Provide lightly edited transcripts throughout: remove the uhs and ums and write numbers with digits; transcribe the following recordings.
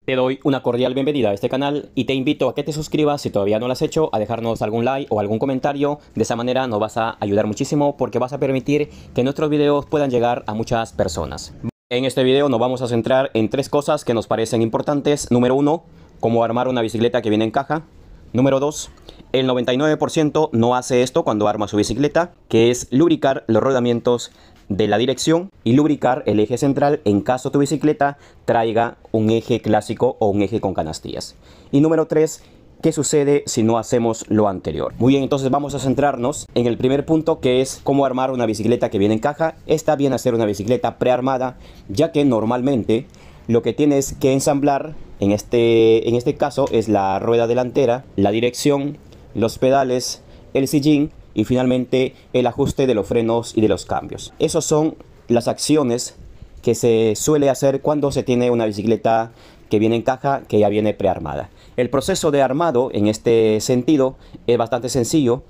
Te doy una cordial bienvenida a este canal y te invito a que te suscribas si todavía no lo has hecho, a dejarnos algún like o algún comentario. De esa manera nos vas a ayudar muchísimo porque vas a permitir que nuestros videos puedan llegar a muchas personas. En este video nos vamos a centrar en tres cosas que nos parecen importantes. Número 1, cómo armar una bicicleta que viene en caja. Número 2, el 99% no hace esto cuando arma su bicicleta, que es lubricar los rodamientos de la dirección y lubricar el eje central en caso tu bicicleta traiga un eje clásico o un eje con canastillas. Y número 3, ¿qué sucede si no hacemos lo anterior? Muy bien, entonces vamos a centrarnos en el primer punto, que es cómo armar una bicicleta que viene en caja. Está bien hacer una bicicleta prearmada, ya que normalmente lo que tienes que ensamblar en este caso es la rueda delantera, la dirección, los pedales, el sillín y finalmente el ajuste de los frenos y de los cambios. Esas son las acciones que se suele hacer cuando se tiene una bicicleta que viene en caja, que ya viene prearmada. El proceso de armado en este sentido es bastante sencillo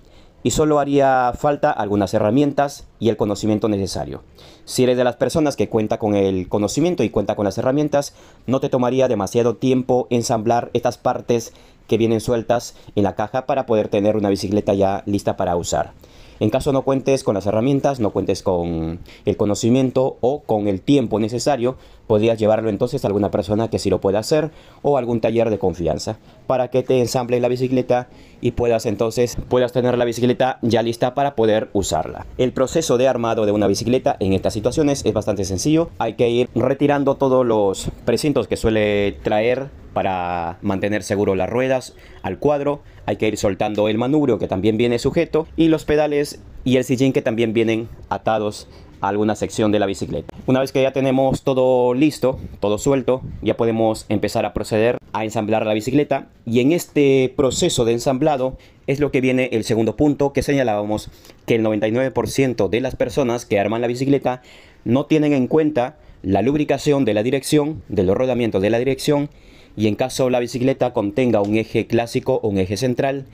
y solo haría falta algunas herramientas y el conocimiento necesario. Si eres de las personas que cuenta con el conocimiento y cuenta con las herramientas, no te tomaría demasiado tiempo ensamblar estas partes que vienen sueltas en la caja para poder tener una bicicleta ya lista para usar. En caso no cuentes con las herramientas, no cuentes con el conocimiento o con el tiempo necesario, podrías llevarlo entonces a alguna persona que sí lo pueda hacer o algún taller de confianza para que te ensamble la bicicleta y puedas tener la bicicleta ya lista para poder usarla. El proceso de armado de una bicicleta en estas situaciones es bastante sencillo. Hay que ir retirando todos los precintos que suele traer para mantener seguro las ruedas al cuadro. Hay que ir soltando el manubrio, que también viene sujeto, y los pedales y el sillín, que también vienen atados a alguna sección de la bicicleta. Una vez que ya tenemos todo listo, todo suelto, ya podemos empezar a proceder a ensamblar la bicicleta. Y en este proceso de ensamblado es lo que viene el segundo punto, que señalábamos que el 99% de las personas que arman la bicicleta no tienen en cuenta la lubricación de la dirección, de los rodamientos de la dirección. Y en caso la bicicleta contenga un eje clásico o un eje central,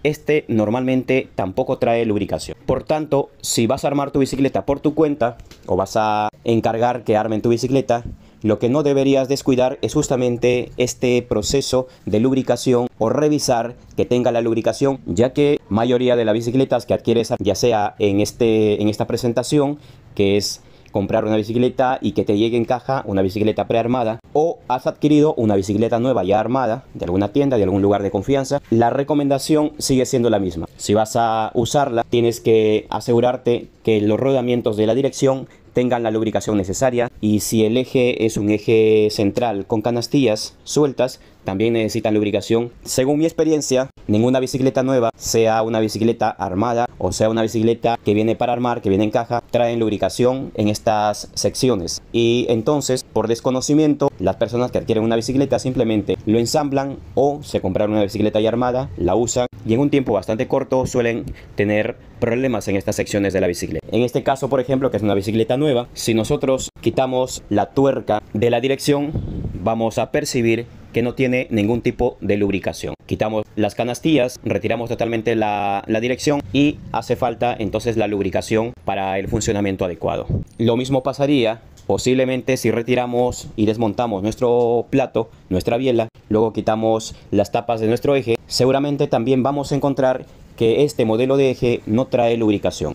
este normalmente tampoco trae lubricación. Por tanto, si vas a armar tu bicicleta por tu cuenta o vas a encargar que armen tu bicicleta, lo que no deberías descuidar es justamente este proceso de lubricación o revisar que tenga la lubricación, ya que mayoría de las bicicletas que adquieres, ya sea en esta presentación, que es comprar una bicicleta y que te llegue en caja una bicicleta prearmada, o has adquirido una bicicleta nueva ya armada de alguna tienda, de algún lugar de confianza, la recomendación sigue siendo la misma. Si vas a usarla, tienes que asegurarte que los rodamientos de la dirección tengan la lubricación necesaria, y si el eje es un eje central con canastillas sueltas, también necesitan lubricación. Según mi experiencia, ninguna bicicleta nueva, sea una bicicleta armada o sea una bicicleta que viene para armar, que viene en caja, traen lubricación en estas secciones. Y entonces, por desconocimiento, las personas que adquieren una bicicleta simplemente lo ensamblan o se compraron una bicicleta ya armada, la usan y en un tiempo bastante corto suelen tener problemas en estas secciones de la bicicleta. En este caso, por ejemplo, que es una bicicleta nueva, si nosotros quitamos la tuerca de la dirección, vamos a percibir que no tiene ningún tipo de lubricación. Quitamos las canastillas, retiramos totalmente la dirección y hace falta entonces la lubricación para el funcionamiento adecuado. Lo mismo pasaría posiblemente si retiramos y desmontamos nuestro plato, nuestra biela, luego quitamos las tapas de nuestro eje, seguramente también vamos a encontrar que este modelo de eje no trae lubricación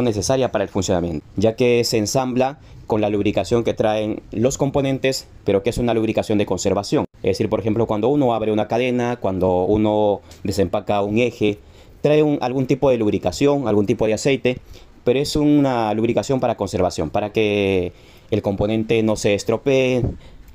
necesaria para el funcionamiento, ya que se ensambla con la lubricación que traen los componentes, pero que es una lubricación de conservación. Es decir, por ejemplo, cuando uno abre una cadena, cuando uno desempaca un eje, trae algún tipo de lubricación, algún tipo de aceite, pero es una lubricación para conservación, para que el componente no se estropee,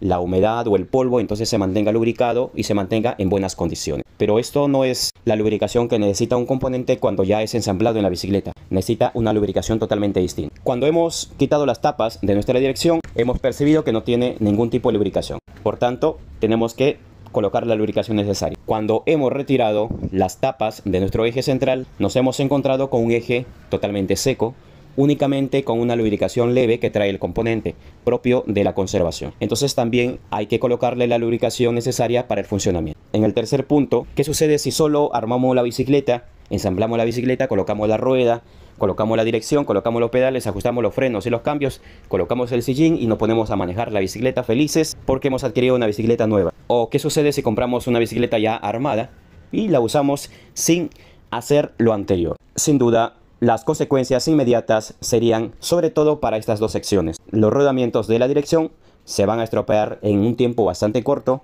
la humedad o el polvo, entonces se mantenga lubricado y se mantenga en buenas condiciones. Pero esto no es la lubricación que necesita un componente cuando ya es ensamblado en la bicicleta. Necesita una lubricación totalmente distinta. Cuando hemos quitado las tapas de nuestra dirección, hemos percibido que no tiene ningún tipo de lubricación. Por tanto, tenemos que colocar la lubricación necesaria. Cuando hemos retirado las tapas de nuestro eje central, nos hemos encontrado con un eje totalmente seco, únicamente con una lubricación leve que trae el componente propio de la conservación. Entonces también hay que colocarle la lubricación necesaria para el funcionamiento. En el tercer punto, ¿qué sucede si solo armamos la bicicleta, ensamblamos la bicicleta, colocamos la rueda, colocamos la dirección, colocamos los pedales, ajustamos los frenos y los cambios, colocamos el sillín y nos ponemos a manejar la bicicleta felices porque hemos adquirido una bicicleta nueva. ¿O qué sucede si compramos una bicicleta ya armada y la usamos sin hacer lo anterior? Sin duda, las consecuencias inmediatas serían sobre todo para estas dos secciones. Los rodamientos de la dirección se van a estropear en un tiempo bastante corto.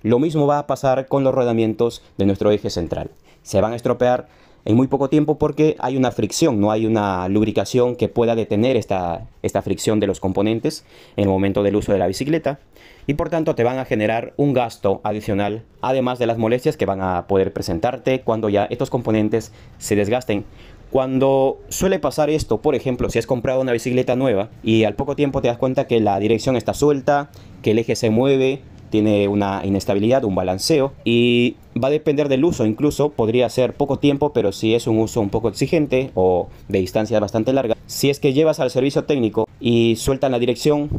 Lo mismo va a pasar con los rodamientos de nuestro eje central. Se van a estropear en muy poco tiempo porque hay una fricción, no hay una lubricación que pueda detener esta fricción de los componentes en el momento del uso de la bicicleta. Y por tanto te van a generar un gasto adicional, además de las molestias que van a poder presentarte cuando ya estos componentes se desgasten. Cuando suele pasar esto, por ejemplo, si has comprado una bicicleta nueva y al poco tiempo te das cuenta que la dirección está suelta, que el eje se mueve, tiene una inestabilidad, un balanceo, y va a depender del uso. Incluso podría ser poco tiempo, pero si es un uso un poco exigente o de distancia bastante larga, si es que llevas al servicio técnico y sueltan la dirección,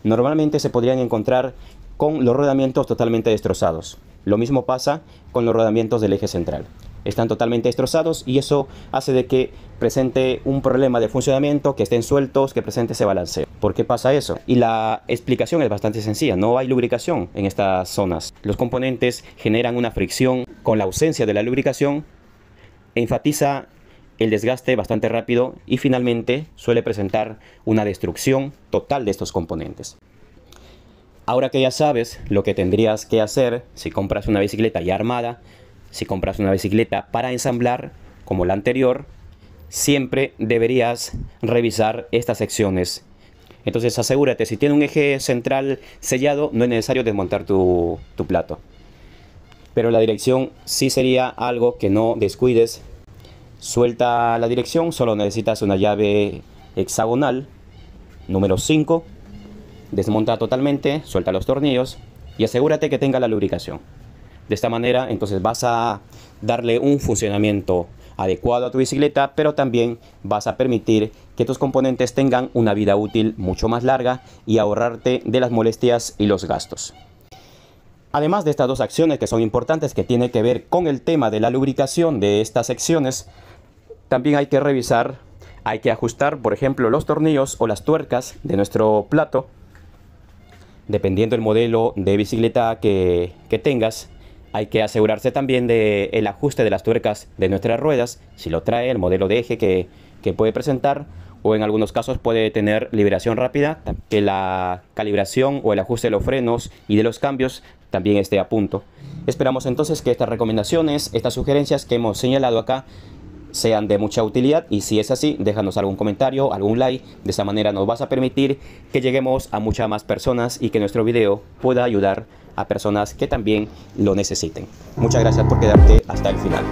normalmente se podrían encontrar con los rodamientos totalmente destrozados. Lo mismo pasa con los rodamientos del eje central. Están totalmente destrozados y eso hace de que presente un problema de funcionamiento, que estén sueltos, que presente ese balanceo. ¿Por qué pasa eso? Y la explicación es bastante sencilla. No hay lubricación en estas zonas. Los componentes generan una fricción. Con la ausencia de la lubricación, enfatiza el desgaste bastante rápido y finalmente suele presentar una destrucción total de estos componentes. Ahora que ya sabes lo que tendrías que hacer si compras una bicicleta ya armada, si compras una bicicleta para ensamblar, como la anterior, siempre deberías revisar estas secciones. Entonces asegúrate, si tiene un eje central sellado, no es necesario desmontar tu plato. Pero la dirección sí sería algo que no descuides. Suelta la dirección, solo necesitas una llave hexagonal, número 5. Desmonta totalmente, suelta los tornillos y asegúrate que tenga la lubricación. De esta manera, entonces vas a darle un funcionamiento adecuado a tu bicicleta, pero también vas a permitir que tus componentes tengan una vida útil mucho más larga y ahorrarte de las molestias y los gastos. Además de estas dos acciones que son importantes, que tienen que ver con el tema de la lubricación de estas secciones, también hay que revisar, hay que ajustar, por ejemplo, los tornillos o las tuercas de nuestro plato, dependiendo del modelo de bicicleta que tengas. Hay que asegurarse también del ajuste de las tuercas de nuestras ruedas, si lo trae el modelo de eje que puede presentar, o en algunos casos puede tener liberación rápida, que la calibración o el ajuste de los frenos y de los cambios también esté a punto. Esperamos entonces que estas recomendaciones, estas sugerencias que hemos señalado acá, sean de mucha utilidad, y si es así, déjanos algún comentario, algún like. De esa manera nos vas a permitir que lleguemos a muchas más personas y que nuestro video pueda ayudar a personas que también lo necesiten. Muchas gracias por quedarte hasta el final.